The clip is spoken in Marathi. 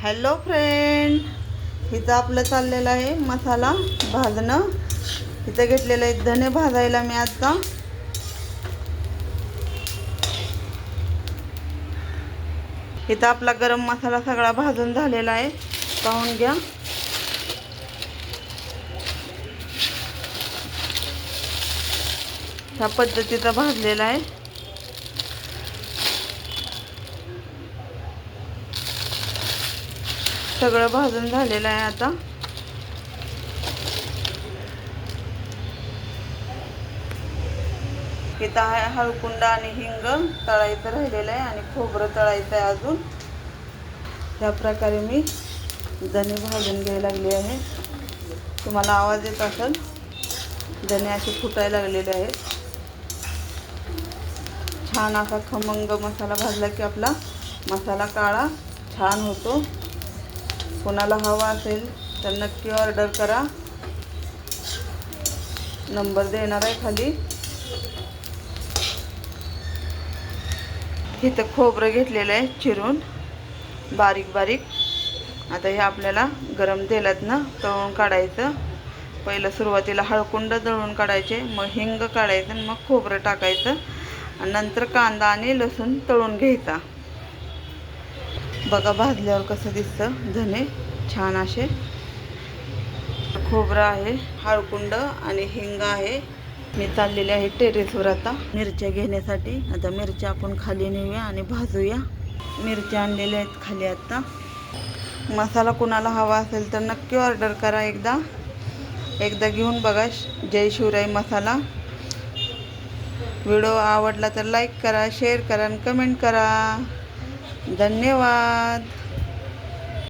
हॅलो फ्रेंड, इथं आपलं चाललेलं आहे मसाला भाजणं. इथं घेतलेलं आहे धने भाजायला मी आता. इथं आपला गरम मसाला सगळा भाजून झालेला आहे, पाहून घ्या. ह्या पद्धतीचा भाजलेला आहे. सगळं भाजून झालेलं आहे. आता इथं आहे हळकुंड आणि हिंग तळायचं राहिलेलं आहे आणि खोबरं तळायचं आहे अजून. त्या प्रकारे मी धने भाजून घ्यायला लागले आहे. तुम्हाला आवाज येत असेल, धने असे फुटायला लागलेले आहेत. छान असा खमंग मसाला भाजला की आपला मसाला काळा छान होतो. कोणाला हवा असेल तर नक्की ऑर्डर करा, नंबर देणार आहे खाली. इथं खोबरं घेतलेलं आहे चिरून बारीक बारीक. आता हे आपल्याला गरम तेलातनं तळून काढायचं. पहिलं सुरुवातीला हळकुंड तळून काढायचे, मग हिंग काढायचं आणि मग खोबरं टाकायचं आणि नंतर कांदा आणि लसूण तळून घ्यायचा. बघा भाजल्यावर कसं दिसतं धने छान असे. खोबरं आहे, हळकुंड आणि हिंग आहे. मी चाललेले आहे टेरेसवर आता मिरच्या घेण्यासाठी. आता मिरच्या आपण खाली नेऊया आणि भाजूया. मिरच्या आणलेल्या आहेत खाली आता. मसाला कुणाला हवा असेल तर नक्की ऑर्डर करा. एकदा घेऊन बघा जय शिवराय मसाला. व्हिडिओ आवडला तर लाईक करा, शेअर करा आणि कमेंट करा. धन्यवाद.